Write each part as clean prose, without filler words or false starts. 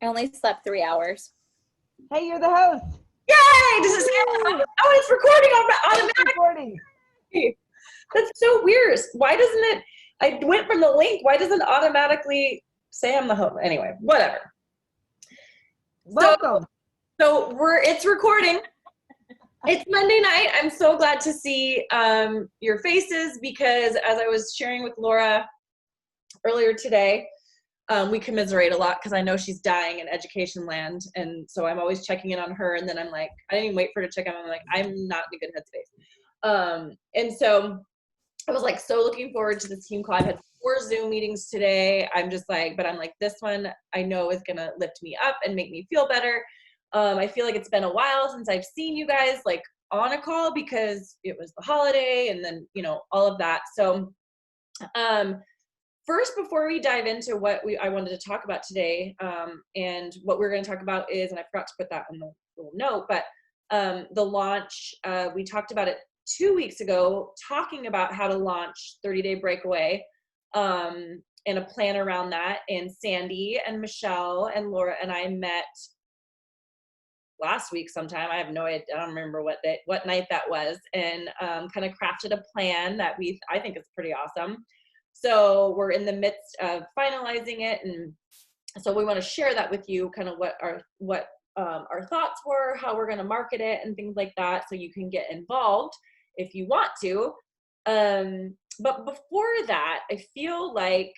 I only slept 3 hours. Hey, you're the host. Yay! This is oh, it's recording automatically. Recording. That's so weird. Why doesn't it? I went from the link. Why doesn't it automatically say I'm the host? Anyway, whatever. Welcome. So it's recording. It's Monday night. I'm so glad to see your faces because as I was sharing with Laura earlier today, we commiserate a lot because I know she's dying in education land, and so I'm always checking in on her. And then I'm like, I didn't even wait for her to check in. I'm like, I'm not in a good headspace. And so I was like so looking forward to this team call. I've had 4 Zoom meetings today. I'm just like, but I'm like, this one I know is gonna lift me up and make me feel better. I feel like it's been a while since I've seen you guys like on a call because it was the holiday and then, you know, all of that. So first, before we dive into what I wanted to talk about today, and what we're going to talk about is, and I forgot to put that in the little note, but the launch, we talked about it 2 weeks ago, talking about how to launch 30-Day Breakaway, and a plan around that. And Sandy and Michelle and Laura and I met last week sometime. I have no idea. I don't remember what night that was, and kind of crafted a plan that I think is pretty awesome. So we're in the midst of finalizing it, and so we want to share that with you, kind of what our thoughts were, how we're going to market it, and things like that, so you can get involved if you want to. But before that, I feel like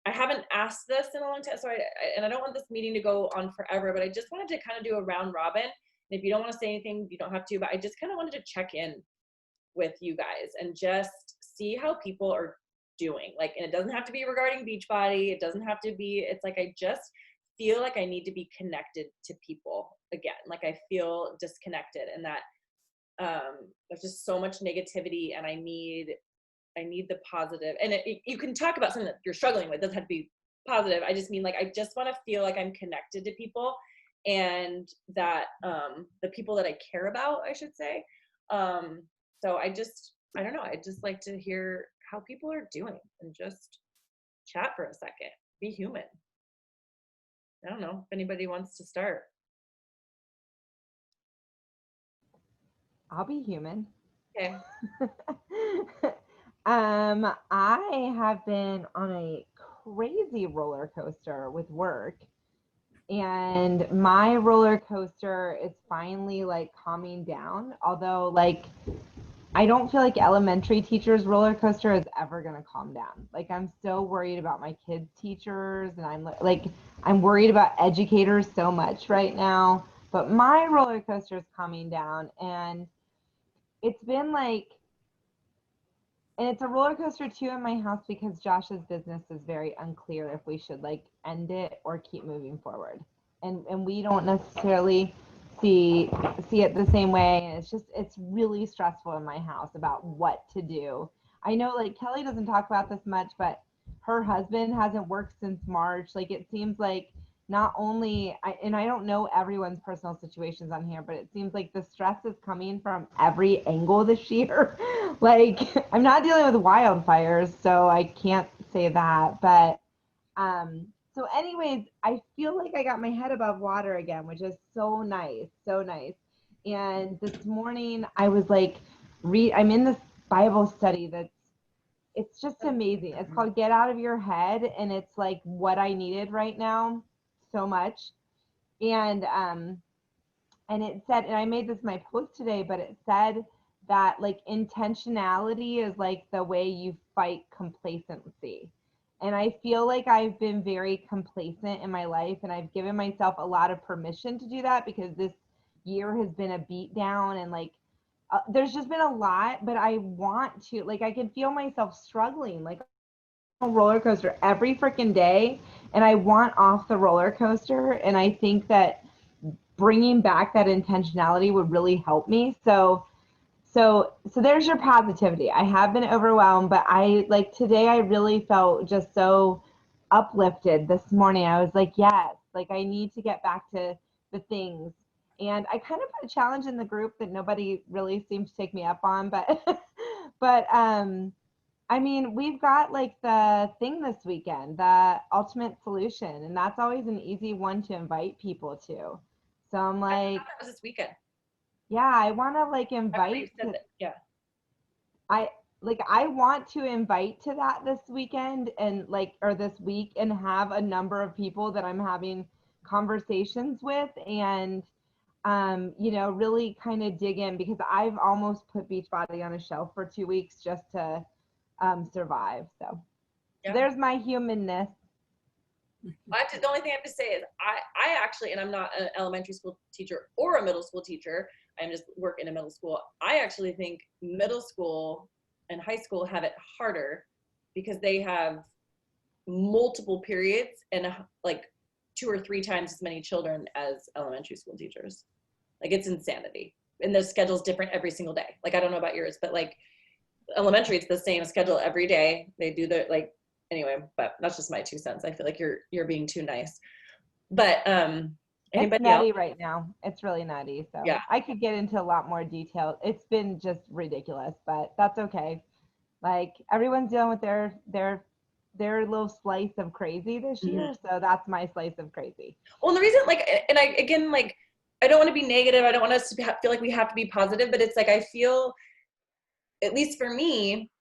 I haven't asked this in a long time, so I don't want this meeting to go on forever, but I just wanted to kind of do a round robin. And if you don't want to say anything, you don't have to, but I just kind of wanted to check in with you guys and just see how people are doing. Like, and it doesn't have to be regarding Beachbody. It doesn't have to be, it's like, I just feel like I need to be connected to people again. Like I feel disconnected, and that there's just so much negativity, and I need the positive. And you can talk about something that you're struggling with. It doesn't have to be positive. I just mean, like, I just want to feel like I'm connected to people, and that the people that I care about, I should say. So I don't know. I'd just like to hear how people are doing and just chat for a second. Be human. I don't know if anybody wants to start. I'll be human. Okay. I have been on a crazy roller coaster with work, and my roller coaster is finally like calming down. Although, like, I don't feel like elementary teachers' roller coaster is ever going to calm down. Like, I'm so worried about my kids' teachers, and I'm worried about educators so much right now. But my roller coaster is calming down, and it's been like, and it's a roller coaster too in my house because Josh's business is very unclear if we should like end it or keep moving forward. And we don't necessarily see it the same way, and it's really stressful in my house about what to do. I know, like, Kelly doesn't talk about this much, but her husband hasn't worked since March. Like, it seems like not only and I don't know everyone's personal situations on here, but it seems like the stress is coming from every angle this year. Like, I'm not dealing with wildfires, so I can't say that, but so anyways, I feel like I got my head above water again, which is so nice, so nice. And this morning I was like, I'm in this Bible study it's just amazing. It's called Get Out of Your Head, and it's like what I needed right now so much. And it said, and I made this my post today, but it said that like intentionality is like the way you fight complacency. And I feel like I've been very complacent in my life, and I've given myself a lot of permission to do that because this year has been a beat down, and like there's just been a lot, but I want to, like, I can feel myself struggling, like a roller coaster every freaking day, and I want off the roller coaster. And I think that bringing back that intentionality would really help me. So there's your positivity. I have been overwhelmed, but I like today I really felt just so uplifted this morning. I was like, yes, like I need to get back to the things. And I kind of put a challenge in the group that nobody really seemed to take me up on, but but I mean, we've got like the thing this weekend, the ultimate solution, and that's always an easy one to invite people to. So I'm I like, thought that was this weekend. yeah, I want to like I remember you invite said that. Yeah. I I want to invite to that this weekend and like or this week and have a number of people that I'm having conversations with and you know, really kind of dig in because I've almost put Beachbody on a shelf for 2 weeks just to survive. So Yeah. there's my humanness. The only thing I have to say is I actually, and I'm not an elementary school teacher or a middle school teacher. I just work in a middle school. I actually think middle school and high school have it harder because they have multiple periods and like 2 or 3 times as many children as elementary school teachers. Like it's insanity. And the schedule's different every single day. Like I don't know about yours, but like elementary, it's the same schedule every day. They do the like anyway, but that's just my 2 cents. I feel like you're being too nice. But It's anybody else? nutty right now. It's really nutty. So Yeah. I could get into a lot more detail. It's been just ridiculous, but that's okay. Like everyone's dealing with their little slice of crazy this Mm-hmm. year, so that's my slice of crazy. Well, and the reason, like, and I again, like, I don't want to be negative. I don't want us to feel like we have to be positive, but it's like I feel, at least for me,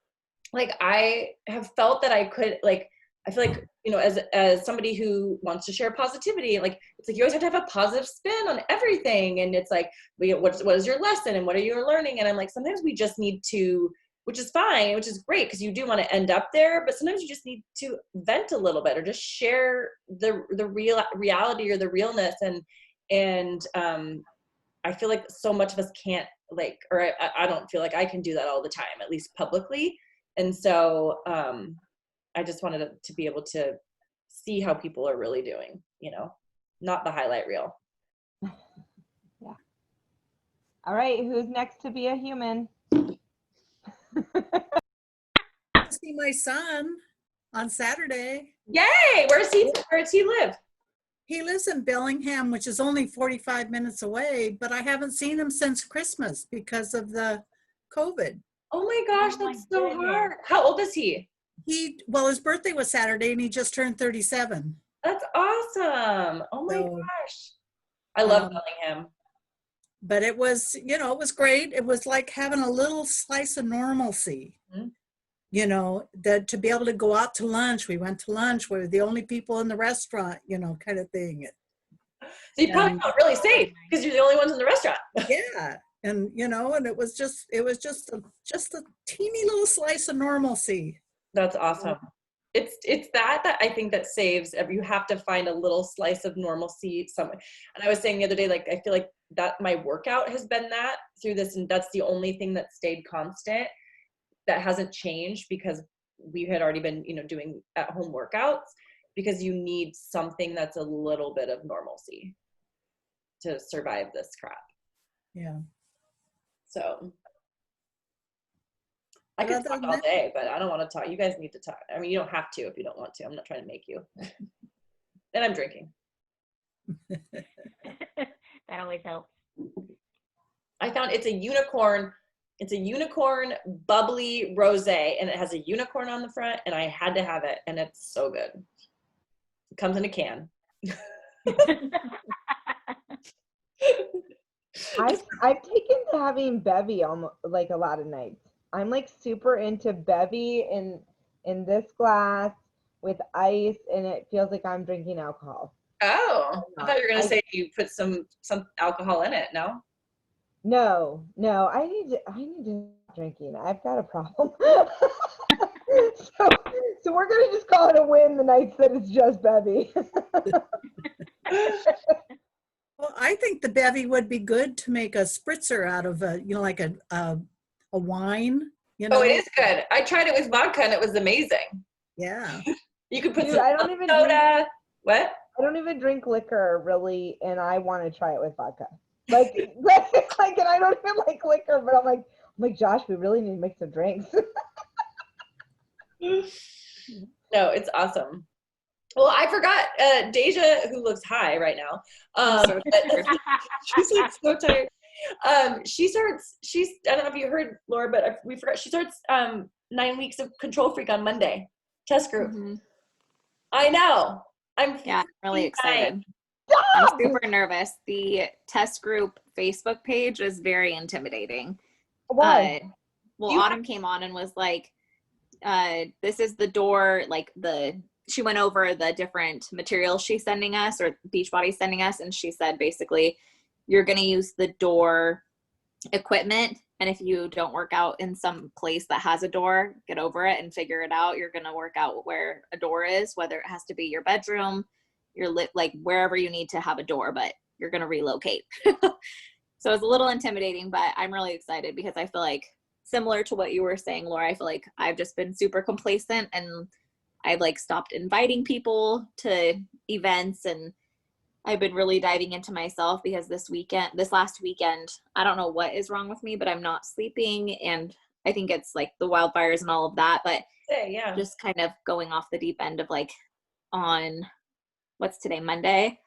like I have felt that I could, like, I feel like you know, as somebody who wants to share positivity, like it's like you always have to have a positive spin on everything, and it's like, what is your lesson and what are you learning? And I'm like, sometimes we just need to, which is fine, which is great because you do want to end up there, but sometimes you just need to vent a little bit or just share the real reality or the realness. And I feel like so much of us can't like, or I don't feel like I can do that all the time, at least publicly. And so I just wanted to be able to see how people are really doing, you know, not the highlight reel. Yeah. All right, who's next to be a human? See my son on Saturday. Yay! Where does he live? He lives in Bellingham, which is only 45 minutes away, but I haven't seen him since Christmas because of the COVID. Oh my gosh, Oh my that's so goodness. hard. How old is he? Well, his birthday was Saturday and he just turned 37. That's awesome. Oh my So, gosh. I love um, Bellingham. But it was, it was great. It was like having a little slice of normalcy. Mm-hmm. That to be able to go out to lunch. We went to lunch. We were the only people in the restaurant, kind of thing. So you probably felt really safe because you're the only ones in the restaurant. Yeah. And, and it was just a teeny little slice of normalcy. That's awesome. It's that I think that saves. You have to find a little slice of normalcy somewhere. And I was saying the other day, like, I feel like that my workout has been that through this. And that's the only thing that stayed constant that hasn't changed because we had already been, doing at home workouts because you need something that's a little bit of normalcy to survive this crap. Yeah. So I could talk all day, but I don't want to talk. You guys need to talk. I mean, you don't have to if you don't want to. I'm not trying to make you. And I'm drinking. That always helps. I found it's a unicorn. It's a unicorn bubbly rosé, and it has a unicorn on the front, and I had to have it, and it's so good. It comes in a can. I've taken to having bevy almost like a lot of nights. I'm like super into bevy in this glass with ice, and it feels like I'm drinking alcohol. Oh, I thought you were gonna say you put some alcohol in it. No. No, I need to stop drinking. I've got a problem. so we're gonna just call it a win the nights that it's just bevy. Well, I think the bevy would be good to make a spritzer out of like a wine. Oh, it is good. I tried it with vodka and it was amazing. Yeah. You could put Dude, some I don't even soda. What? I don't even drink liquor really, and I want to try it with vodka. Like, and I don't even like liquor, but I'm like, Josh, we really need to make some drinks. No, it's awesome. Well, I forgot Deja, who looks high right now. She's like so tired. She's I don't know if you heard, Laura, but we forgot. She starts 9 weeks of Control Freak on Monday. Test group. Mhm. I know. I'm Yeah, I'm really dying. excited. I'm super nervous. The test group Facebook page is very intimidating. Why? Well, You- Autumn came on and was like, this is the door, like she went over the different materials she's sending us, or Beachbody's sending us, and she said basically you're going to use the door equipment, and if you don't work out in some place that has a door, get over it and figure it out. You're going to work out where a door is, whether it has to be your bedroom, your like wherever you need to have a door, but you're going to relocate. So it's a little intimidating, but I'm really excited because I feel like, similar to what you were saying, Laura, I feel like I've just been super complacent, and I've like stopped inviting people to events, and I've been really diving into myself because this last weekend, I don't know what is wrong with me, but I'm not sleeping, and I think it's like the wildfires and all of that, but Yeah. just kind of going off the deep end of like, on what's today, Monday?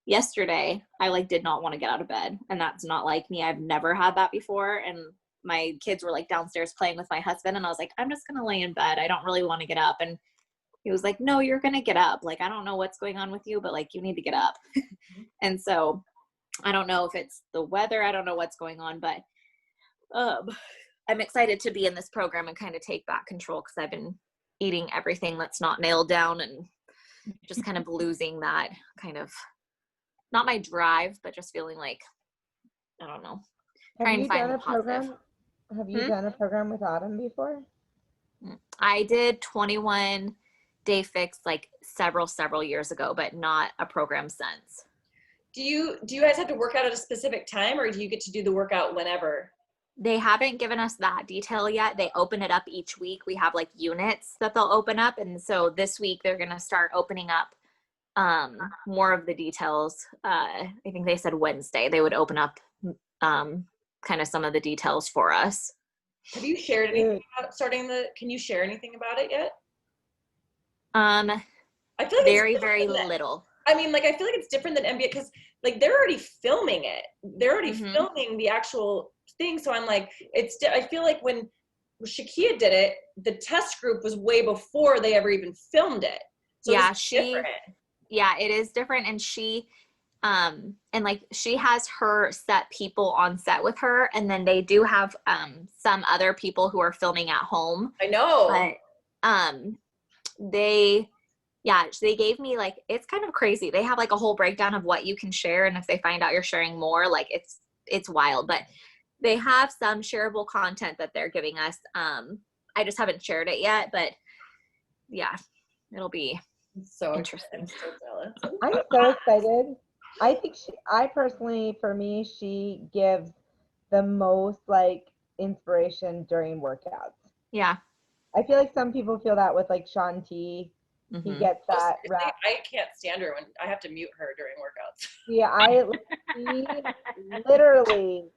Yesterday, I like did not want to get out of bed, and that's not like me. I've never had that before, and my kids were like downstairs playing with my husband, and I was like, I'm just gonna lay in bed. I don't really want to get up. And he was like, no, you're gonna get up. Like, I don't know what's going on with you, but like, you need to get up. And so I don't know if it's the weather, I don't know what's going on, but I'm excited to be in this program and kind of take back control, because I've been eating everything that's not nailed down and just kind of losing that kind of, not my drive, but just feeling like, I don't know, trying to find the positive. Have you done a program with Autumn before? I did 21 Day Fix like several years ago, but not a program since. Do you guys have to work out at a specific time, or do you get to do the workout whenever? They haven't given us that detail yet. They open it up each week. We have like units that they'll open up. And so this week they're going to start opening up more of the details. I think they said Wednesday they would open up kind of some of the details for us. Have you shared anything about can you share anything about it yet? I feel like Very little. I mean, like, I feel like it's different than NBA because, like, they're already filming it. They're already Mhm. filming the actual thing. So I'm like, I feel like when Shakia did it, the test group was way before they ever even filmed it. So Yeah, it's different. Yeah, it is different. And she, and like, she has her set people on set with her. And then they do have some other people who are filming at home. I know. But they gave me like, it's kind of crazy. They have like a whole breakdown of what you can share, and if they find out you're sharing more, like it's wild. But they have some shareable content that they're giving us. I just haven't shared it yet, but yeah, it'll be so interesting. I'm so jealous. I'm so excited. I think I personally, for me, she gives the most like inspiration during workouts. Yeah. I feel like some people feel that with like Sean T. He Mhm. gets that Seriously, rap. I can't stand her when I have to mute her during workouts. Yeah, she literally,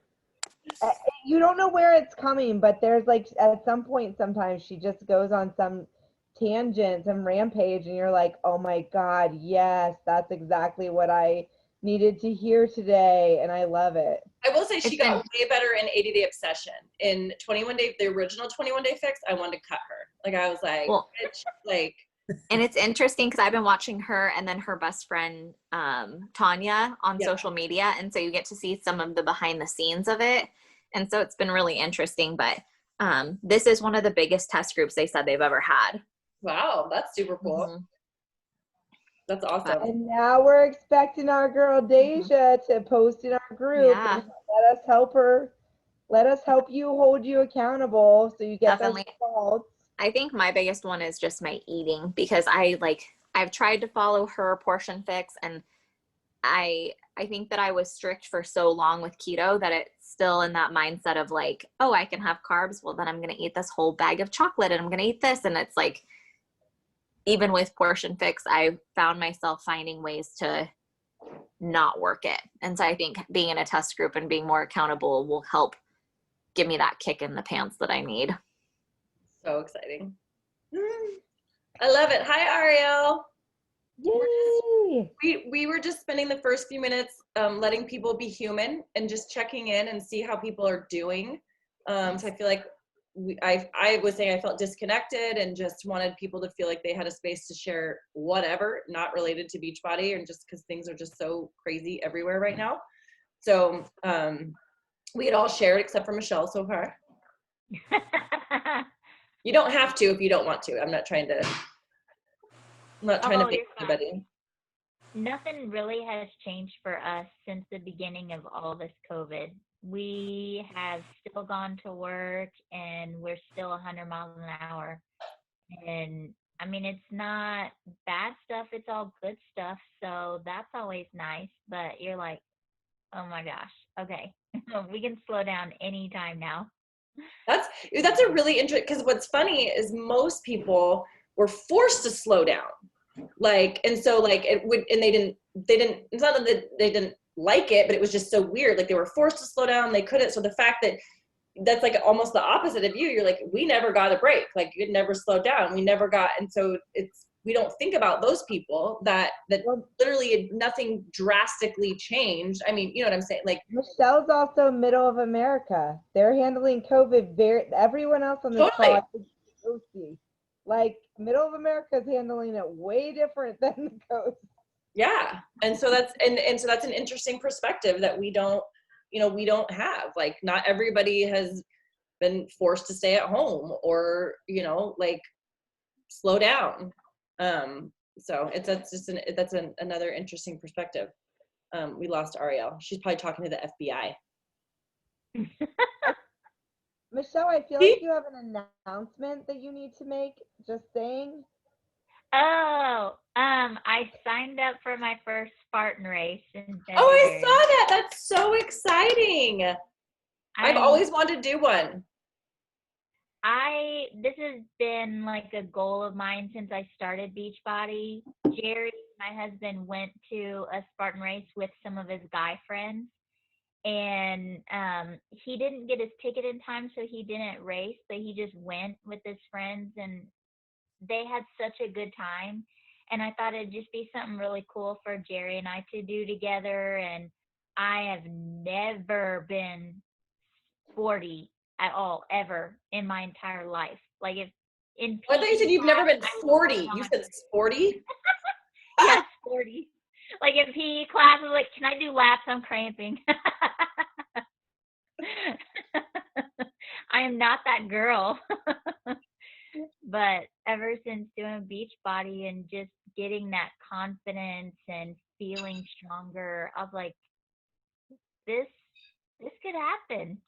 you don't know where it's coming, but there's like at some point sometimes she just goes on some tangent, some rampage, and you're like, oh my God, yes, that's exactly what I needed to hear today, and I love it. I will say she got way better in 80 Day Obsession. In 21 Day, the original 21 Day Fix, I wanted to cut her. Like, I was like, Well, bitch, like. And it's interesting because I've been watching her and then her best friend, Tanya, on social media. And so you get to see some of the behind the scenes of it. And so it's been really interesting. But this is one of the biggest test groups they said they've ever had. Wow, that's super cool. Mm-hmm. That's awesome. And now we're expecting our girl Deja to post in our group. Yeah. And let us help her. Let us help you, hold you accountable so you get Definitely. those results. I think my biggest one is just my eating, because I've tried to follow her portion fix, and I think that I was strict for so long with keto that it's still in that mindset of like, oh, I can have carbs. Well, then I'm going to eat this whole bag of chocolate and I'm going to eat this. And it's like, even with portion fix, I found myself finding ways to not work it. And so I think being in a test group and being more accountable will help give me that kick in the pants that I need. So exciting. I love it. Hi, Ariel. Yay! We were just spending the first few minutes letting people be human and just checking in and see how people are doing. So I feel like I was saying I felt disconnected and just wanted people to feel like they had a space to share whatever, not related to Beachbody, and just because things are just so crazy everywhere right now. So we had all shared except for Michelle so far. You don't have to if you don't want to. I'm not trying to Oh, make you're fine. anybody. Nothing really has changed for us since the beginning of all this COVID. We have still gone to work and we're still 100 miles an hour. And I mean, it's not bad stuff, it's all good stuff. So that's always nice. But you're like, oh my gosh, okay, we can slow down anytime now. That's a really interesting, because what's funny is most people were forced to slow down. Like, and so like it would, and they didn't, it's not that they didn't like it, but it was just so weird. Like they were forced to slow down, they couldn't. So the fact that that's like almost the opposite of you, you're like, we never got a break. Like it never slowed down. We never got, and so we don't think about those people that literally nothing drastically changed. I mean, you know what I'm saying? Like Michelle's also middle of America. They're handling COVID everyone else on this Totally. call, like middle of America is handling it way different than the coast. Yeah. And so that's an interesting perspective that we don't have. Like not everybody has been forced to stay at home or, like slow down. So that's another interesting perspective. We lost Ariel. She's probably talking to the FBI. Michelle, I feel like you have an announcement that you need to make. Just saying. Oh, I signed up for my first Spartan race in February. Oh, I saw that. That's so exciting. I've always wanted to do one. This has been like a goal of mine since I started Beachbody. Jerry, my husband, went to a Spartan race with some of his guy friends, and he didn't get his ticket in time, so he didn't race, but he just went with his friends, and they had such a good time. And I thought it'd just be something really cool for Jerry and I to do together. And I have never been sporty at all, ever in my entire life. Like if in I thought you said you've never been 40. You said sporty? Yeah, sporty. Like in PE class, I was like, can I do laps? I'm cramping. I am not that girl. But ever since doing Beachbody and just getting that confidence and feeling stronger, I was like, this could happen.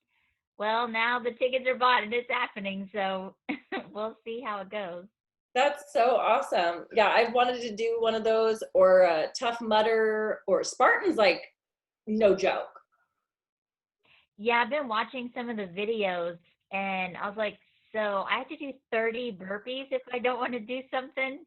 Well, now the tickets are bought and it's happening, so we'll see how it goes. That's so awesome. Yeah, I've wanted to do one of those, or a Tough Mudder, or Spartan's like no joke. Yeah, I've been watching some of the videos and I was like, so I have to do 30 burpees if I don't want to do something.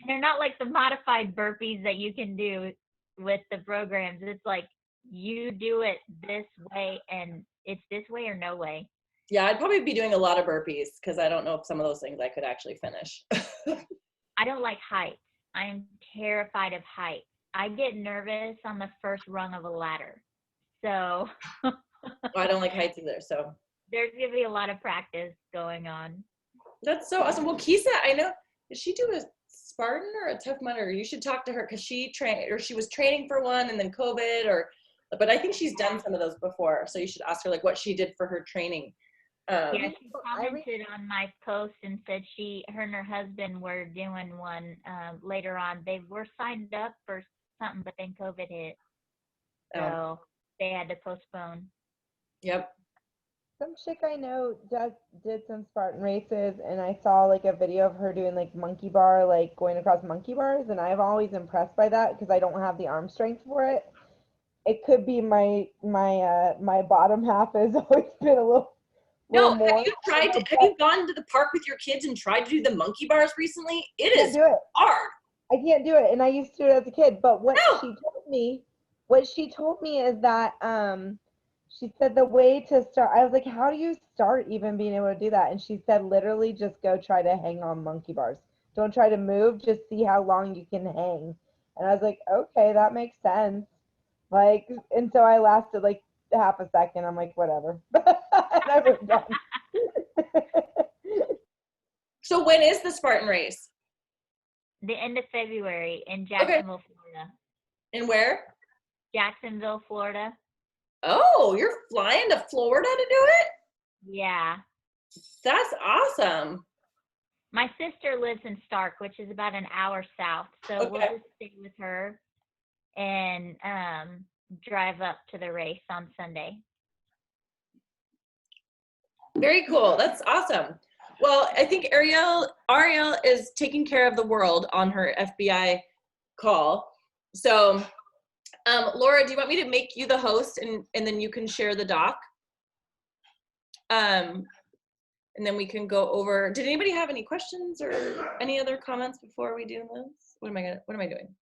They're not like the modified burpees that you can do with the programs. It's like you do it this way and it's this way or no way. Yeah, I'd probably be doing a lot of burpees because I don't know if some of those things I could actually finish. I don't like heights. I'm terrified of heights. I get nervous on the first rung of a ladder. So I don't like heights either, so there's going to be a lot of practice going on. That's so awesome. Well, Kisa, I know, did she do a Spartan or a Tough Mudder? You should talk to her because she was training for one and then COVID, but I think she's done some of those before. So you should ask her like what she did for her training. Yeah, she commented on my post and said her and her husband were doing one later on. They were signed up for something, but then COVID hit. So they had to postpone. Yep. Some chick I know did some Spartan races, and I saw like a video of her doing like monkey bar, like going across monkey bars, and I've always impressed by that because I don't have the arm strength for it. It could be my bottom half has always been a little. No, more. Have you gone to the park with your kids and tried to do the monkey bars recently? It is hard. I can't do it, and I used to do it as a kid. But what she told me is that she said the way to start. I was like, how do you start even being able to do that? And she said, literally, just go try to hang on monkey bars. Don't try to move. Just see how long you can hang. And I was like, okay, that makes sense. Like, and so I lasted like half a second. I'm like, whatever. And I was done. So when is the Spartan race? The end of February in Jacksonville, Florida. And where? Jacksonville, Florida. Oh, you're flying to Florida to do it? Yeah. That's awesome. My sister lives in Stark, which is about an hour south. So we'll Okay. just stay with her and drive up to the race on Sunday. Very cool. That's awesome. Well, I think Ariel is taking care of the world on her FBI call. So, Laura, do you want me to make you the host and then you can share the doc? And then we can go over. Did anybody have any questions or any other comments before we do this? What am I doing?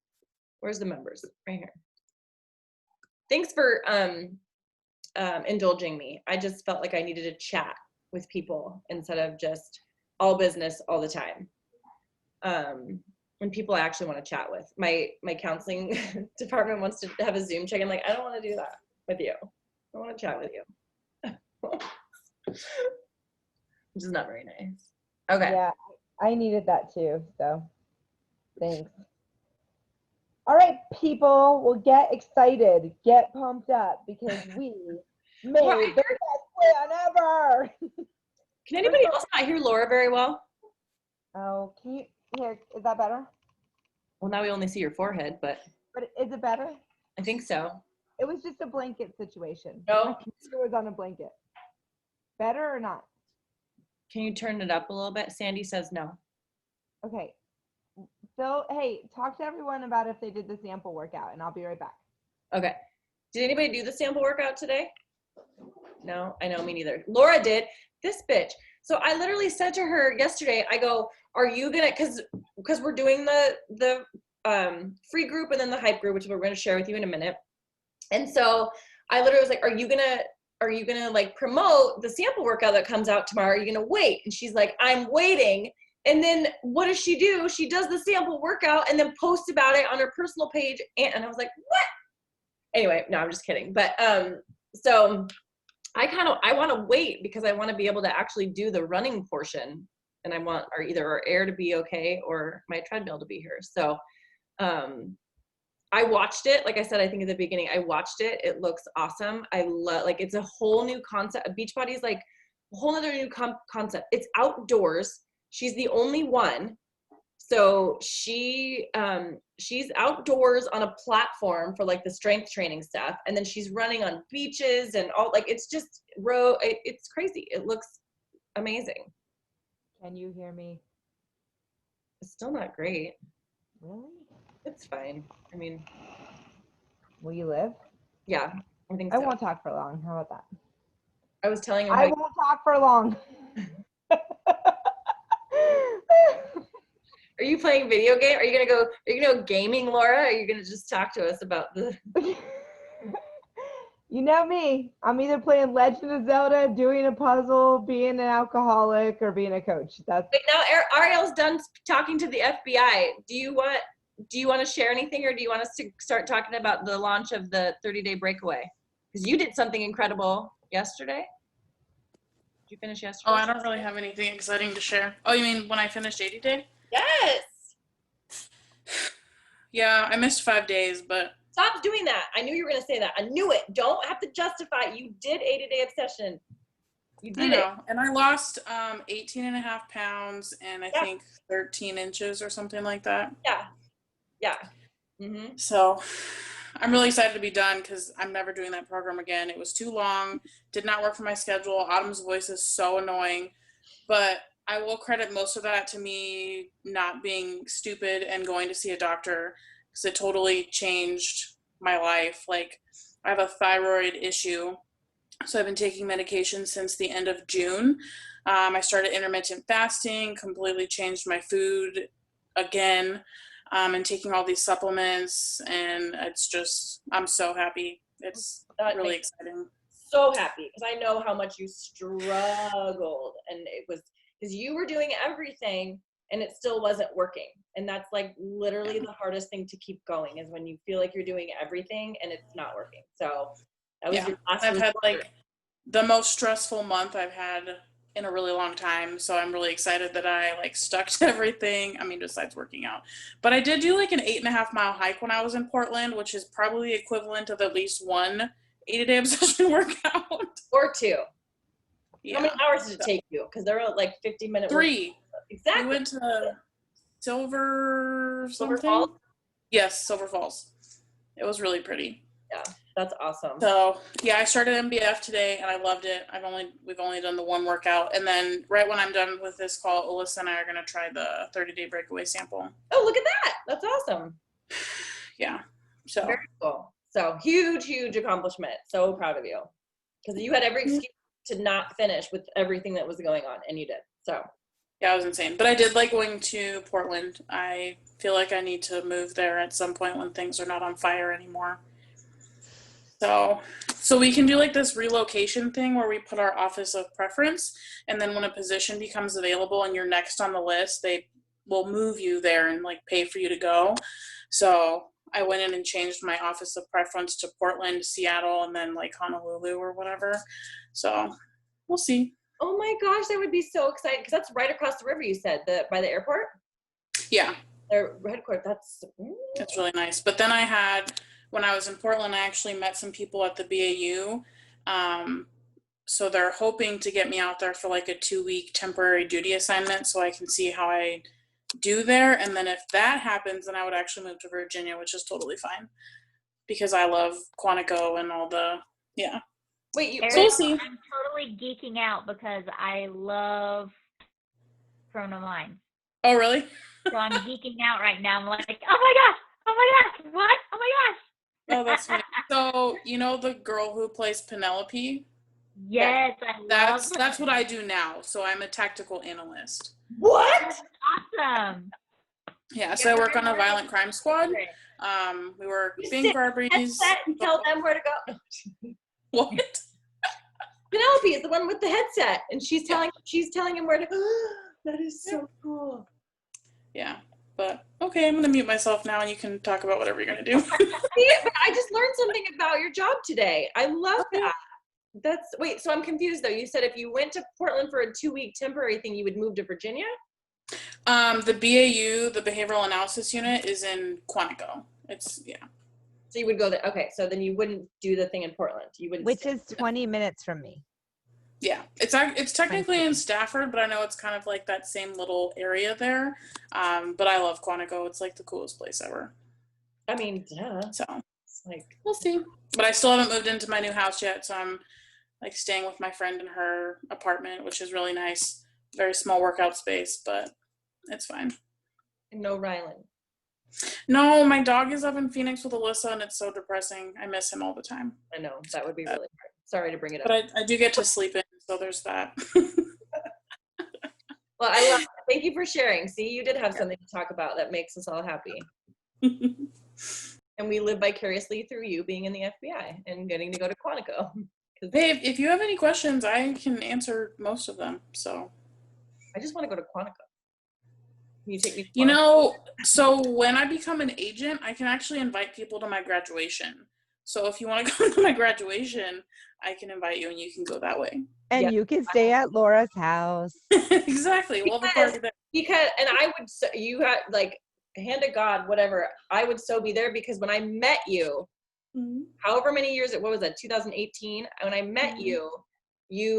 Where's the members? Right here. Thanks for indulging me. I just felt like I needed to chat with people instead of just all business all the time. When people I actually want to chat with. My counseling department wants to have a Zoom check. I'm like, I don't want to do that with you. I want to chat with you. Which is not very nice. Okay. Yeah, I needed that too, so thanks. All right, people, well, get excited, get pumped up, because we made Right. the best plan ever. Can anybody else not hear Laura very well? Oh, can you, here, is that better? Well, now we only see your forehead, but But is it better? I think so. It was just a blanket situation. No. My computer was on a blanket. Better or not? Can you turn it up a little bit? Sandy says no. Okay. So, hey, talk to everyone about if they did the sample workout, and I'll be right back. Okay. Did anybody do the sample workout today? No, I know, me neither. Laura did. This bitch. So I literally said to her yesterday, I go, are you gonna, because we're doing the free group and then the hype group, which we're gonna share with you in a minute. And so I literally was like, are you gonna like promote the sample workout that comes out tomorrow? Are you gonna wait? And she's like, I'm waiting. And then what does she do? She does the sample workout and then posts about it on her personal page. And I was like, what? Anyway, no, I'm just kidding. But so I want to wait because I want to be able to actually do the running portion, and I want either our air to be okay or my treadmill to be here. So I watched it. Like I said, I think at the beginning, I watched it. It looks awesome. I love, like, it's a whole new concept. Beachbody is like a whole other new concept. It's outdoors. She's the only one. So she's outdoors on a platform for like the strength training stuff. And then she's running on beaches and all, like, it's just it's crazy. It looks amazing. Can you hear me? It's still not great. Really? It's fine. I mean, Will you live? yeah, I think I so. won't talk for long. How about that? I was telling him I won't talk for long. Are you playing video game? Are you gonna go gaming, Laura? Or are you gonna just talk to us about the You know me. I'm either playing Legend of Zelda, doing a puzzle, being an alcoholic, or being a coach. That's Wait, now Ariel's done talking to the FBI. Do you want to share anything, or do you want us to start talking about the launch of the 30-day breakaway? Because you did something incredible yesterday. Did you finish yesterday? Oh, I don't really have anything exciting to share. Oh, you mean when I finished 80 Day? Yes. Yeah, I missed 5 days, but Stop doing that. I knew you were going to say that. I knew it. Don't have to justify it. You did 80-day obsession. You I did it. know. And I lost 18 and a half pounds and I Yeah. think 13 inches or something like that. Yeah. Mm-hmm. So I'm really excited to be done because I'm never doing that program again. It was too long, did not work for my schedule. Autumn's voice is so annoying, but I will credit most of that to me not being stupid and going to see a doctor, because it totally changed my life. Like, I have a thyroid issue, so I've been taking medication since the end of June. I started intermittent fasting, completely changed my food again, and taking all these supplements, and it's just, I'm so happy. It's really exciting. So happy, because I know how much you struggled, and it was because you were doing everything and it still wasn't working. And that's like literally the hardest thing to keep going, is when you feel like you're doing everything and it's not working. So that was your last I've had resort. like the most stressful month I've had in a really long time. So I'm really excited that I like stuck to everything. I mean, besides working out, but I did do like an 8.5 mile hike when I was in Portland, which is probably equivalent of at least one 80-day obsession workout. Or 2. Yeah. How many hours did it take you? Because they're like 50-minute. 3. Exactly. We went to Silver Silver something. Falls? Yes, Silver Falls. It was really pretty. Yeah, that's awesome. So yeah, I started MBF today and I loved it. We've only done the one workout, and then right when I'm done with this call, Alyssa and I are gonna try the 30-day breakaway sample. Oh, look at that. That's awesome. Yeah. So Very cool. So huge accomplishment. So proud of you. Because you had every excuse to not finish with everything that was going on, and you did. So yeah, it was insane. But I did like going to Portland. I feel like I need to move there at some point when things are not on fire anymore. So we can do like this relocation thing where we put our office of preference, and then when a position becomes available and you're next on the list, they will move you there and like pay for you to go. So I went in and changed my office of preference to Portland, Seattle, and then like Honolulu or whatever. So we'll see. oh my gosh, that would be so exciting, because that's right across the river, you said, by the airport? Yeah. Their headquarters, that's really nice. But then when I was in Portland, I actually met some people at the BAU. So they're hoping to get me out there for like a 2-week temporary duty assignment so I can see how I do there. And then if that happens, then I would actually move to Virginia, which is totally fine because I love Quantico and all the, yeah. Wait, Ariel, so we'll see. I'm totally geeking out because I love Corona Mines. Oh, really? So I'm geeking out right now. I'm like, oh my gosh, what? Oh my gosh. Oh, that's funny. So, you know the girl who plays Penelope? Yes, I love That's what I do now. So I'm a tactical analyst. what? Awesome. Yeah, so I work on a violent crime squad. We work Bing Barbies. Headset and tell them where to go. What? Penelope is the one with the headset, and she's telling him where to go. That is so cool. Yeah, but okay, I'm gonna mute myself now, and you can talk about whatever you're gonna do. I just learned something about your job today. I love that. Wait, so I'm confused though. You said if you went to Portland for a 2-week temporary thing, you would move to Virginia? The BAU, the Behavioral Analysis Unit, is in Quantico. Yeah. So you would go there. Okay, so then you wouldn't do the thing in Portland. You wouldn't. Which is 20 minutes from me. Yeah, it's technically in Stafford, but I know it's kind of like that same little area there. But I love Quantico. It's like the coolest place ever. I mean, duh. So It's like, we'll see. But I still haven't moved into my new house yet, so I'm like staying with my friend in her apartment, which is really nice. Very small workout space, but it's fine. no Rylan. No, my dog is up in Phoenix with Alyssa, and it's so depressing. I miss him all the time. I know that would be really hard. Sorry to bring it up. But I do get to sleep in, so there's that. Well, I love it. Thank you for sharing. See, you did have something to talk about that makes us all happy. And we live vicariously through you being in the FBI and getting to go to Quantico. Hey, if you have any questions, I can answer most of them. So I just want to go to Quantico. Can you take me to you Quantico? know, so when I become an agent, I can actually invite people to my graduation. So if you want to come to my graduation, I can invite you and you can go that way. And Yeah. you can stay at Laura's house. Exactly. We'll have a party there. And I would, you had like, hand to God, whatever, I would so be there because when I met you, however many years what was that, 2018? When I met you,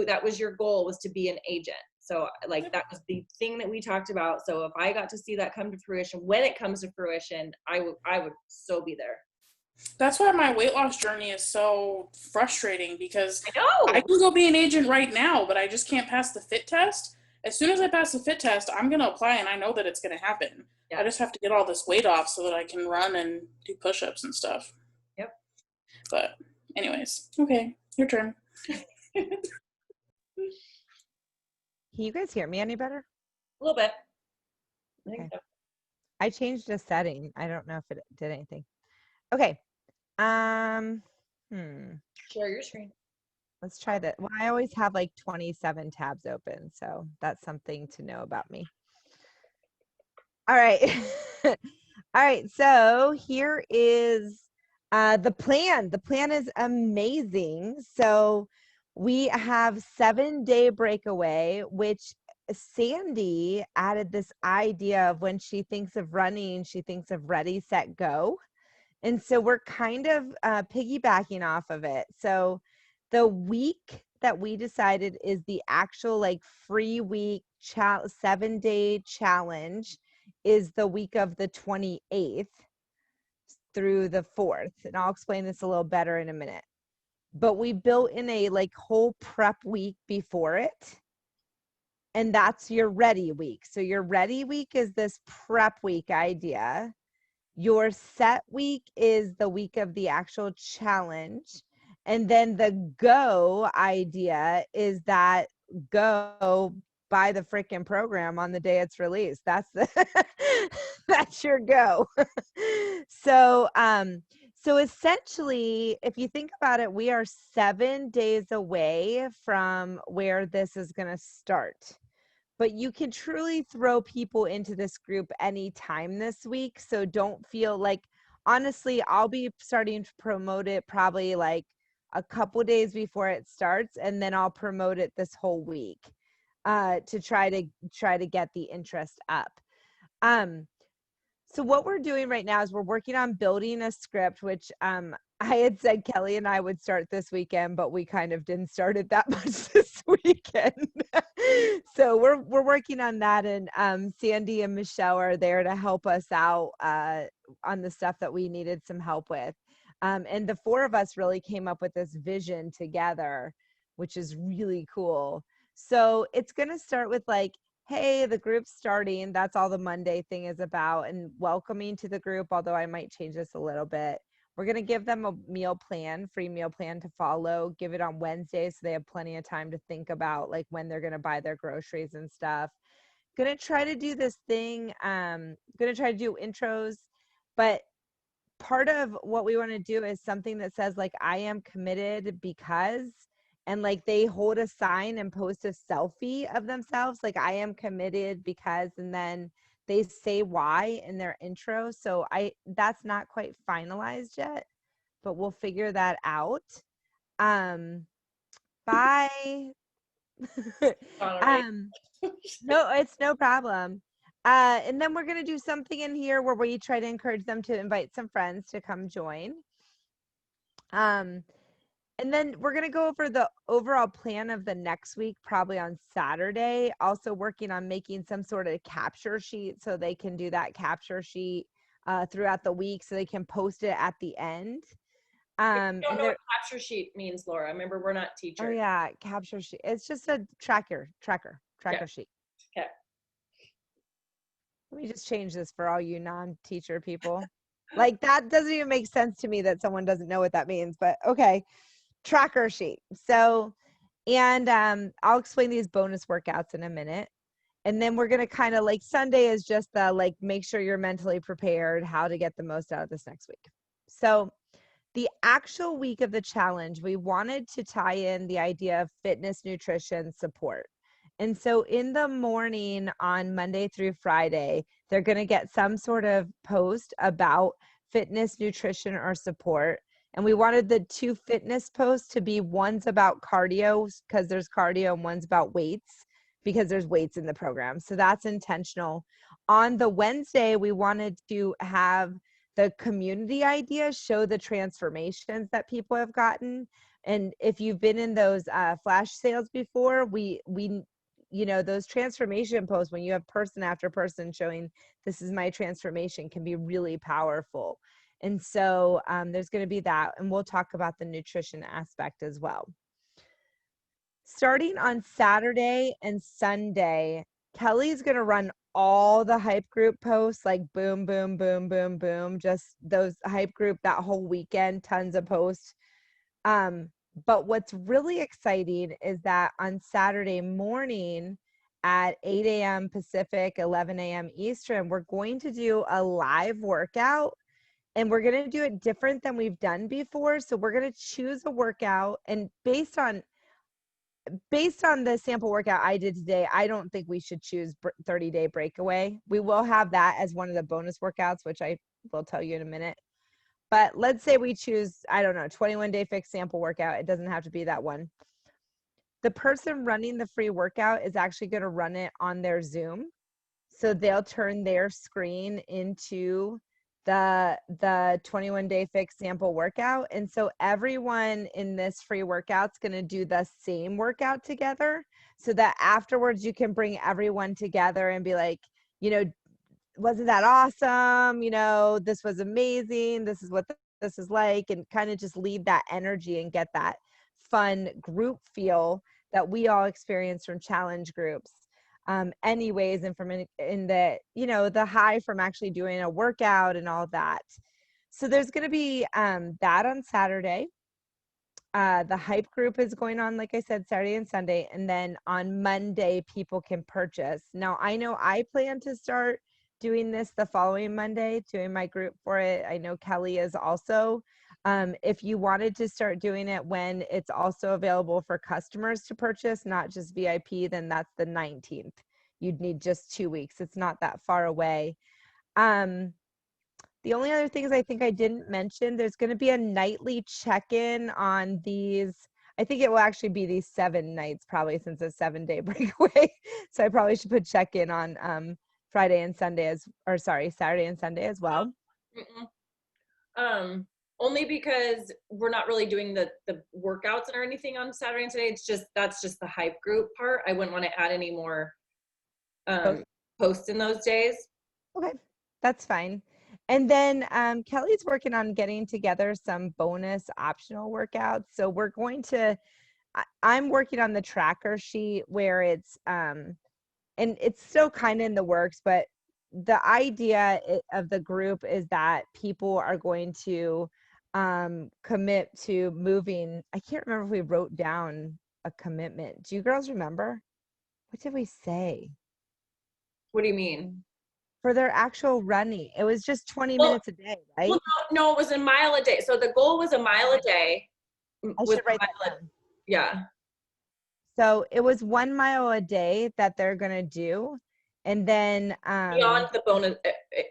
that was your goal, was to be an agent. So like that was the thing that we talked about. So if I got to see that come to fruition, when it comes to fruition, I would so be there. That's why my weight loss journey is so frustrating because I know. I can go be an agent right now, but I just can't pass the fit test. As soon as I pass the fit test, I'm going to apply and I know that it's going to happen. Yeah. I just have to get all this weight off so that I can run and do push-ups and stuff. Yep. But anyways, okay, your turn. Can you guys hear me any better? A little bit. I think Okay. so. I changed a setting. I don't know if it did anything. Okay. Share your screen. Let's try that. Well, I always have like 27 tabs open, so that's something to know about me. All right. All right. So here is the plan. The plan is amazing. So We have 7-day breakaway, which Sandy added this idea of when she thinks of running, she thinks of ready, set, go. And so we're kind of piggybacking off of it. So the week that we decided is the actual like free week 7-day challenge is the week of the 28th through the 4th. And I'll explain this a little better in a minute. But we built in a like whole prep week before it. And that's your ready week. So your ready week is this prep week idea. Your set week is the week of the actual challenge. And then the go idea is that go buy the freaking program on the day it's released. That's the that's your go. So so essentially, if you think about it, we are 7 days away from where this is going to start. But you can truly throw people into this group anytime this week. So don't feel like, honestly, I'll be starting to promote it probably like a couple days before it starts, and then I'll promote it this whole week to try to get the interest up. So what we're doing right now is we're working on building a script, which I had said Kelly and I would start this weekend, but we kind of didn't start it that much this weekend. So we're working on that, and Sandy and Michelle are there to help us out on the stuff that we needed some help with. And the 4 of us really came up with this vision together, which is really cool. So it's going to start with like, hey, the group's starting. That's all the Monday thing is about, and welcoming to the group, although I might change this a little bit. We're going to give them a meal plan, free meal plan to follow, give it on Wednesday so they have plenty of time to think about like when they're going to buy their groceries and stuff. Going to try to do this thing. Going to try to do intros, but part of what we want to do is something that says like, I am committed because, and like they hold a sign and post a selfie of themselves like, I am committed because, and then they say why in their intro. So that's not quite finalized yet, but we'll figure that out. Bye. All right. No, it's no problem. And then we're going to do something in here where we try to encourage them to invite some friends to come join. And then we're going to go over the overall plan of the next week, probably on Saturday. Also working on making some sort of capture sheet so they can do that capture sheet throughout the week so they can post it at the end. I don't know what capture sheet means, Laura. Remember, we're not teachers. Oh yeah, capture sheet. It's just a tracker sheet. Okay. Let me just change this for all you non-teacher people. Like that doesn't even make sense to me that someone doesn't know what that means, but okay. Tracker sheet. So, and I'll explain these bonus workouts in a minute. And then we're going to kind of like Sunday is just the like, make sure you're mentally prepared, how to get the most out of this next week. So the actual week of the challenge, we wanted to tie in the idea of fitness, nutrition, support. And so in the morning on Monday through Friday, they're going to get some sort of post about fitness, nutrition, or support. And we wanted the 2 fitness posts to be one's about cardio because there's cardio and one's about weights because there's weights in the program. So that's intentional. On the Wednesday, we wanted to have the community idea show the transformations that people have gotten. And if you've been in those flash sales before, we you know, those transformation posts, when you have person after person showing this is my transformation, can be really powerful. And so there's going to be that, and we'll talk about the nutrition aspect as well. Starting on Saturday and Sunday, Kelly's going to run all the hype group posts, like boom, boom, boom, boom, boom, just those hype group that whole weekend, tons of posts. But what's really exciting is that on Saturday morning at 8 a.m. Pacific, 11 a.m. Eastern, we're going to do a live workout, and we're going to do it different than we've done before. So we're going to choose a workout, and based on the sample workout I did today, I don't think we should choose 30-day breakaway. We will have that as one of the bonus workouts, which I will tell you in a minute. But let's say we choose, I don't know, 21-day fixed sample workout. It doesn't have to be that one. the person running the free workout is actually going to run it on their Zoom. So they'll turn their screen into the 21-day fix sample workout. And so everyone in this free workout's going to do the same workout together, so that afterwards you can bring everyone together and be like, wasn't that awesome? This was amazing. This is what this is like, and kind of just leave that energy and get that fun group feel that we all experience from challenge groups. Anyways, and from in the, the high from actually doing a workout and all that. So there's going to be that on Saturday. The hype group is going on, like I said, Saturday and Sunday. And then on Monday, people can purchase. Now, I know I plan to start doing this the following Monday, doing my group for it. I know Kelly is also. If you wanted to start doing it when it's also available for customers to purchase, not just VIP, then that's the 19th. You'd need just 2 weeks. It's not that far away. The only other things I think I didn't mention, there's going to be a nightly check-in on these. I think it will actually be these 7 nights, probably, since it's a 7-day breakaway. So I probably should put check-in on Saturday and Sunday as well. Only because we're not really doing the workouts or anything on Saturday and Sunday. That's just the hype group part. I wouldn't want to add any more posts in those days. Okay, that's fine. And then Kelly's working on getting together some bonus optional workouts. So we're going to, I'm working on the tracker sheet where it's, and it's still kind of in the works, but the idea of the group is that people are going to commit to moving. I can't remember if we wrote down a commitment. Do you girls remember? What did we say? What do you mean? For their actual running. It was just 20 minutes a day, right? Well, no, it was a mile a day. So the goal was a mile a day. I should write that down. Yeah. So it was 1 mile a day that they're going to do. And then beyond the bonus,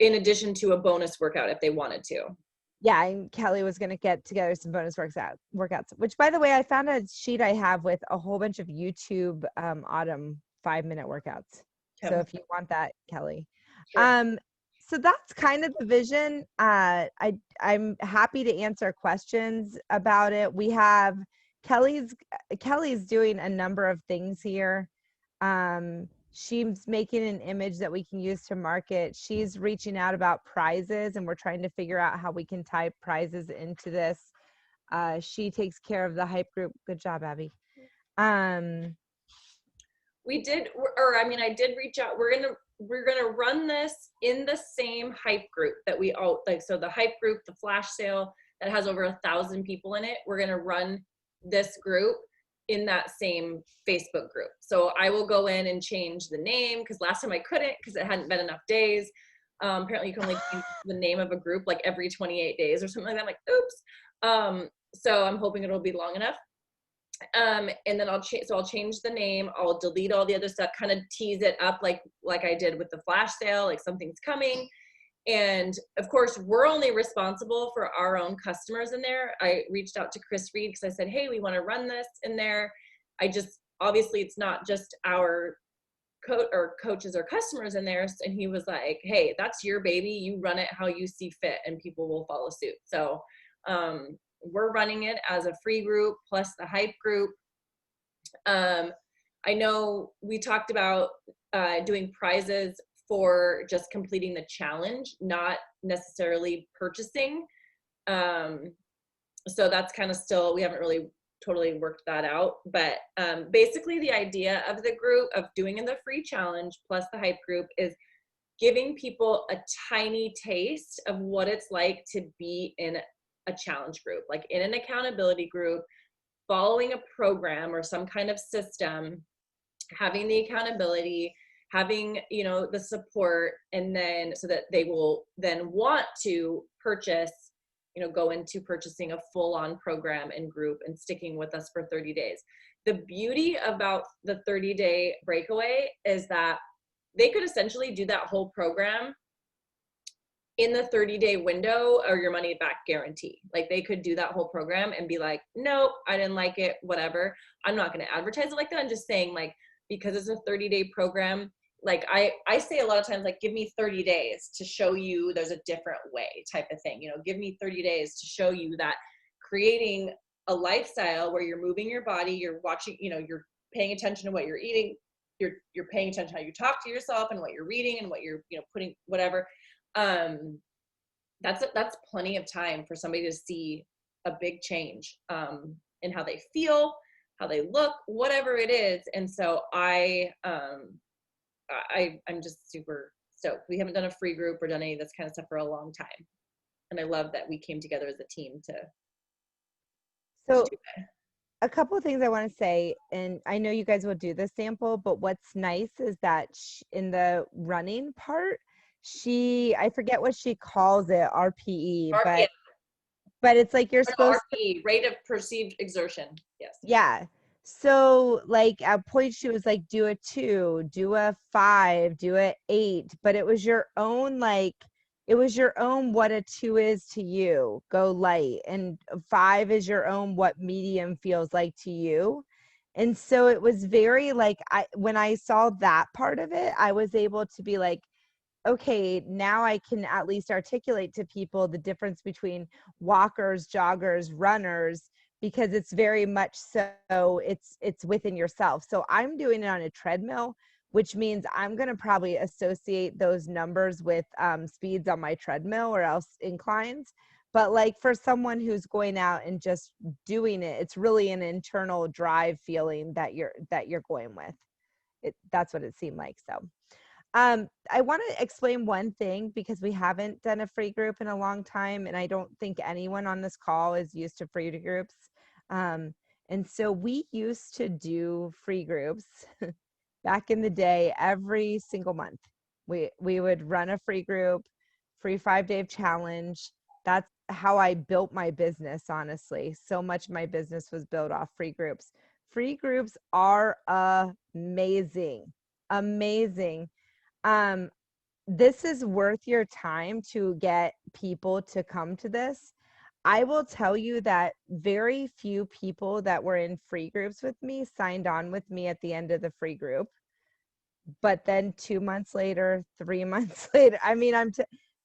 in addition to a bonus workout if they wanted to. Yeah, and Kelly was going to get together some bonus workouts, which, by the way, I found a sheet I have with a whole bunch of YouTube autumn 5-minute workouts. Okay. So if you want that, Kelly. Sure. So that's kind of the vision. I'm happy to answer questions about it. We have Kelly's doing a number of things here. She's making an image that we can use to market. She's reaching out about prizes, and we're trying to figure out how we can tie prizes into this. She takes care of the hype group. Good job, Abby. I did reach out. We're gonna run this in the same hype group that we all like. So the hype group, the flash sale that has over 1,000 people in it, we're gonna run this group in that same Facebook group. So I will go in and change the name, because last time I couldn't because it hadn't been enough days. Apparently you can only change the name of a group like every 28 days or something like that. I'm like, oops. So I'm hoping it'll be long enough. And then I'll change the name. I'll delete all the other stuff, kind of tease it up like I did with the flash sale, like something's coming. And of course, we're only responsible for our own customers in there. I reached out to Chris Reed because I said, hey, we want to run this in there. Obviously it's not just our coaches or customers in there. And he was like, hey, that's your baby. You run it how you see fit and people will follow suit. So we're running it as a free group plus the hype group. I know we talked about doing prizes for just completing the challenge, not necessarily purchasing. So that's kind of still, we haven't really totally worked that out. But basically the idea of the group, of doing in the free challenge plus the hype group, is giving people a tiny taste of what it's like to be in a challenge group, like in an accountability group, following a program or some kind of system, having the accountability, having, the support, and then so that they will then want to purchase, go into purchasing a full-on program and group and sticking with us for 30 days. The beauty about the 30-day breakaway is that they could essentially do that whole program in the 30-day window or your money back guarantee. Like they could do that whole program and be like, nope, I didn't like it, whatever. I'm not going to advertise it like that. I'm just saying, like, because it's a 30-day program, like I say a lot of times, like, give me 30 days to show you there's a different way type of thing. You know, give me 30 days to show you that creating a lifestyle where you're moving your body, you're watching, you know, you're paying attention to what you're eating, you're paying attention to how you talk to yourself and what you're reading and what you're, you know, putting, whatever. That's plenty of time for somebody to see a big change in how they feel, how they look, whatever it is. And so I'm just super stoked. We haven't done a free group or done any of this kind of stuff for a long time. And I love that we came together as a team to So do that. a couple of things I want to say, and I know you guys will do this sample, but what's nice is that in the running part, I forget what she calls it, RPE, RPM, but it's like you're or no, supposed RPE, rate of perceived exertion. Yes. yeah. So like at point she was like, do a 2, do a 5, do a 8, but it was your own, like, it was your own what a 2 is to you, go light, and 5 is your own what medium feels like to you. And so it was very like, when I saw that part of it, I was able to be like, okay, now I can at least articulate to people the difference between walkers, joggers, runners, because it's very much so it's within yourself. So I'm doing it on a treadmill, which means I'm going to probably associate those numbers with speeds on my treadmill or else inclines. But like for someone who's going out and just doing it, it's really an internal drive feeling that you're going with. That's what it seemed like. So I want to explain one thing, because we haven't done a free group in a long time, and I don't think anyone on this call is used to free groups. And so we used to do free groups back in the day every single month. We would run a free group, free 5-day challenge. That's how I built my business, honestly. So much of my business was built off free groups. Free groups are amazing. Amazing. This is worth your time to get people to come to this. I will tell you that very few people that were in free groups with me signed on with me at the end of the free group. But then 2 months later, 3 months later, I mean,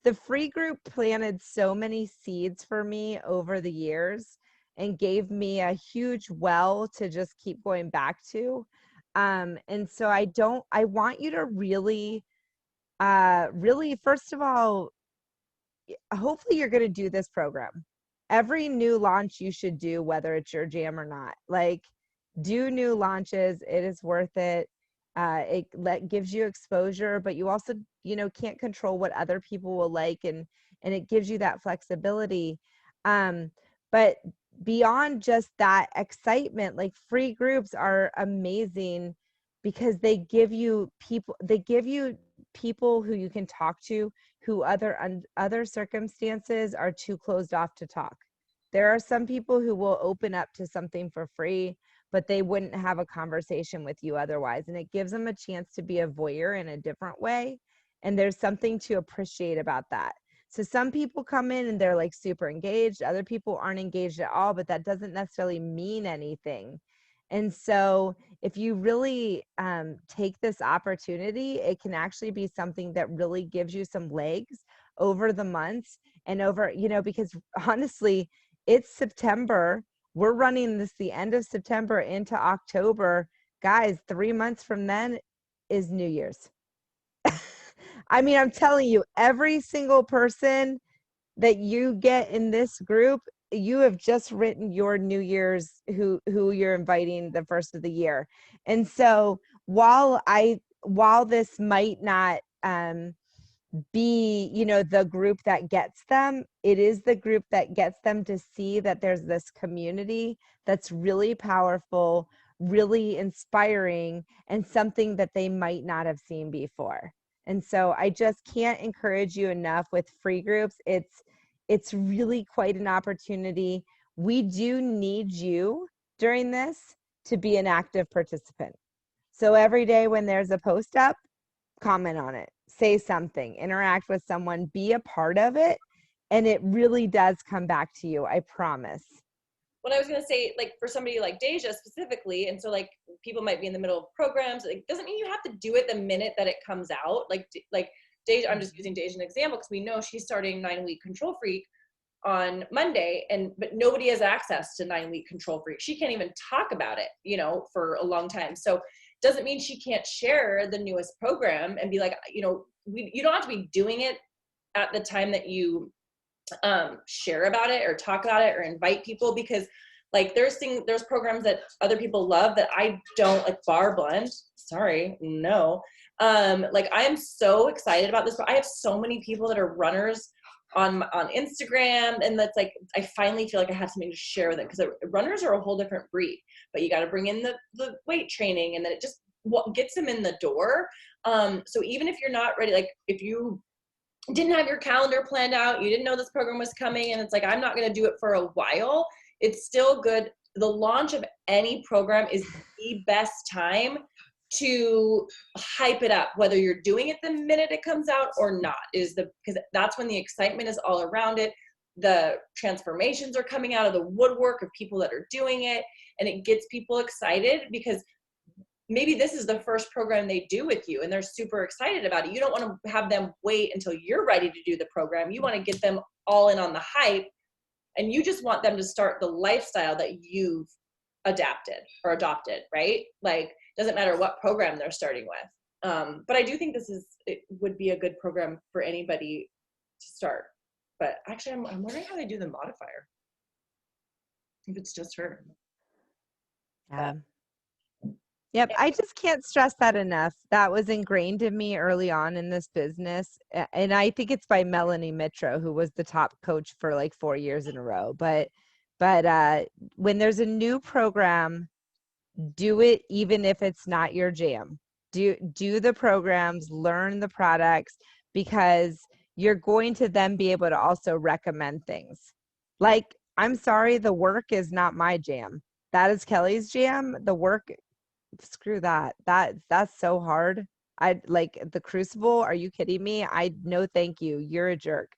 the free group planted so many seeds for me over the years and gave me a huge well to just keep going back to. And so I want you to really, first of all, hopefully you're going to do this program. Every new launch you should do, whether it's your jam or not. Like, do new launches. It is worth it. It gives you exposure, but you also, can't control what other people will like, and it gives you that flexibility. But beyond just that excitement, like, free groups are amazing because they give you people who you can talk to, who other circumstances are too closed off to talk. There are some people who will open up to something for free, but they wouldn't have a conversation with you otherwise. And it gives them a chance to be a voyeur in a different way. And there's something to appreciate about that. So some people come in and they're like super engaged. Other people aren't engaged at all, but that doesn't necessarily mean anything. And so if you really take this opportunity, it can actually be something that really gives you some legs over the months and over, because honestly, it's September. We're running this the end of September into October. Guys, 3 months from then is New Year's. I mean, I'm telling you, every single person that you get in this group, you have just written your New Year's who you're inviting the first of the year. And so while this might not be, the group that gets them, it is the group that gets them to see that there's this community that's really powerful, really inspiring, and something that they might not have seen before. And so I just can't encourage you enough with free groups. It's really quite an opportunity. We do need you during this to be an active participant. So every day when there's a post up, comment on it. say something, interact with someone, be a part of it, and it really does come back to you. I promise. What I was going to say, like for somebody like Deja specifically, and so like people might be in the middle of programs, it doesn't mean you have to do it the minute that it comes out. Like Deja, I'm just using Deja as an example because we know she's starting 9-week Control Freak on Monday, but nobody has access to 9-week Control Freak. She can't even talk about it, you know, for a long time. So doesn't mean she can't share the newest program and be like, you know, you don't have to be doing it at the time that you share about it or talk about it or invite people, because like there's programs that other people love that I don't, like Bar Blend. Sorry, no. Like I am so excited about this. I have so many people that are runners on Instagram, and that's like I finally feel like I have something to share with them, because runners are a whole different breed. But you got to bring in the weight training, and then it just gets them in the door. So even if you're not ready, like if you didn't have your calendar planned out, you didn't know this program was coming, and it's like I'm not going to do it for a while, it's still good. The launch of any program is the best time to hype it up, whether you're doing it the minute it comes out or not, because that's when the excitement is all around it. The transformations are coming out of the woodwork of people that are doing it, and it gets people excited because maybe this is the first program they do with you and they're super excited about it. You don't want to have them wait until you're ready to do the program. You want to get them all in on the hype, and you just want them to start the lifestyle that you've adapted or adopted, right? Like, doesn't matter what program they're starting with. But I do think it would be a good program for anybody to start. But actually, I'm wondering how they do the modifier. If it's just her. Yeah. Yep. I just can't stress that enough. That was ingrained in me early on in this business. And I think it's by Melanie Mitro, who was the top coach for like 4 years in a row. But when there's a new program, do it even if it's not your jam. Do the programs, learn the products, because you're going to then be able to also recommend things. Like, I'm sorry, the work is not my jam. That is Kelly's jam. The work, screw that. That's so hard. I like the Crucible. Are you kidding me? No, thank you. You're a jerk.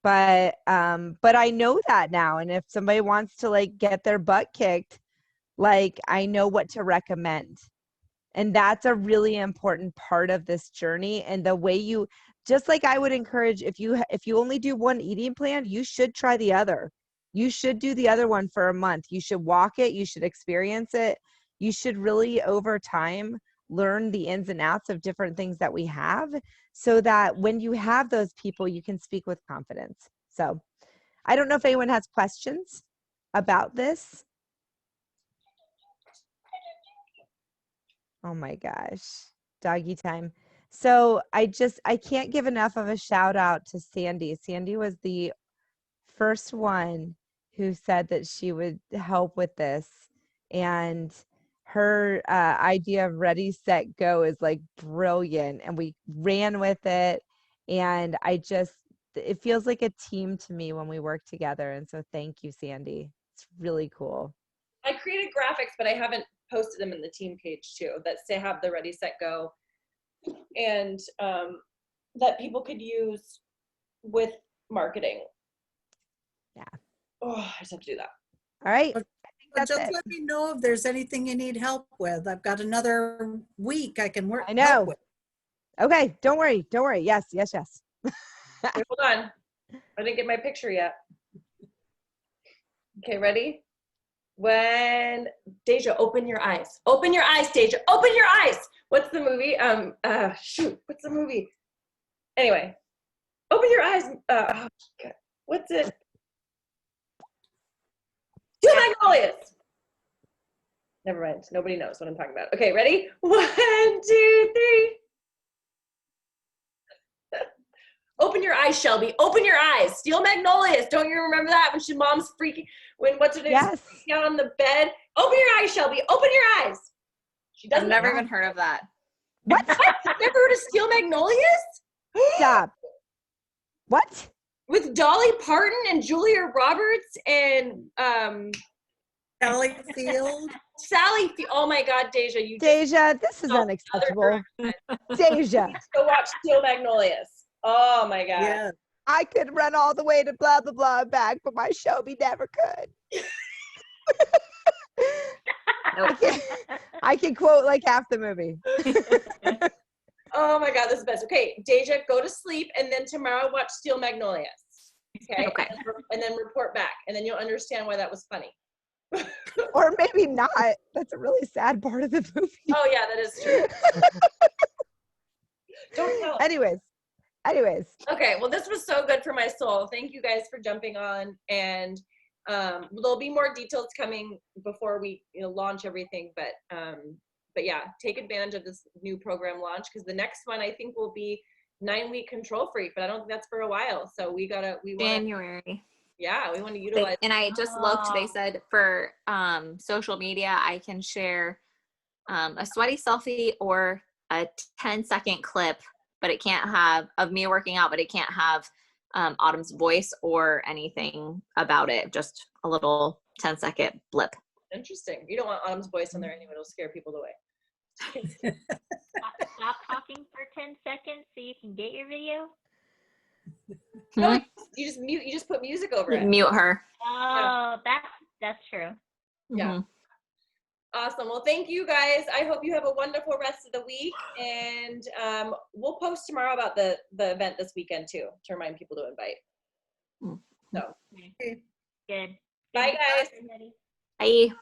But I know that now. And if somebody wants to like get their butt kicked, like I know what to recommend. And that's a really important part of this journey. And the way just like I would encourage, if you only do one eating plan, you should try the other. You should do the other one for a month. You should walk it. You should experience it. You should really, over time, learn the ins and outs of different things that we have, so that when you have those people, you can speak with confidence. So I don't know if anyone has questions about this. Oh my gosh, doggy time. So I can't give enough of a shout out to Sandy. Sandy was the first one who said that she would help with this. And her idea of ready, set, go is like brilliant. And we ran with it. And it feels like a team to me when we work together. And so thank you, Sandy. It's really cool. I created graphics, but I haven't posted them in the team page too, that say have the ready, set, go, and that people could use with marketing. Yeah. Oh, I just have to do that. All right. But just let me know if there's anything you need help with. I've got another week I can work. I know. help with. Okay. Don't worry. Yes. Wait, hold on. I didn't get my picture yet. Okay, ready? When Deja, open your eyes. Open your eyes, Deja. Open your eyes. What's the movie? Shoot. What's the movie? Anyway, open your eyes. Oh, God. What's it? Two Magnolias. Never mind. Nobody knows what I'm talking about. Okay, ready? 1, 2, 3. Open your eyes, Shelby. Open your eyes. Steel Magnolias. Don't you remember that when mom's freaking, what's her name? Yes. Freaking out on the bed? Open your eyes, Shelby. Open your eyes. She doesn't. I've never even heard of that. What? Never heard of Steel Magnolias? Stop. What? With Dolly Parton and Julia Roberts and Kelly Field. Sally, oh my God, Deja, you just Deja, this is so unacceptable. Deja, go watch Steel Magnolias. Oh my God. Yeah. I could run all the way to blah, blah, blah and back, but my Shelby never could. I can quote like half the movie. Oh my God, this is the best. Okay, Deja, go to sleep, and then tomorrow watch Steel Magnolias. Okay. Okay. And then report back, and then you'll understand why that was funny. Or maybe not. That's a really sad part of the movie. Oh yeah, that is true. Don't tell. Anyways. Okay, well, this was so good for my soul. Thank you guys for jumping on, and there'll be more details coming before we launch everything. But yeah, take advantage of this new program launch, because the next one I think will be 9-week control freak, but I don't think that's for a while. So we want January. Yeah, we want to utilize. And I just looked, they said for social media, I can share a sweaty selfie or a 10-second clip, but it can't have of me working out, but it can't have Autumn's voice or anything about it. Just a little 10-second blip. Interesting. You don't want Autumn's voice on there anyway. It'll scare people away. Stop talking for 10 seconds so you can get your video. No, you just mute. You just put music over it. Mute her. Oh, that's true. Yeah. Awesome. Well, thank you guys. I hope you have a wonderful rest of the week, and we'll post tomorrow about the event this weekend too, to remind people to invite. So, Good. bye guys. Everybody. Bye.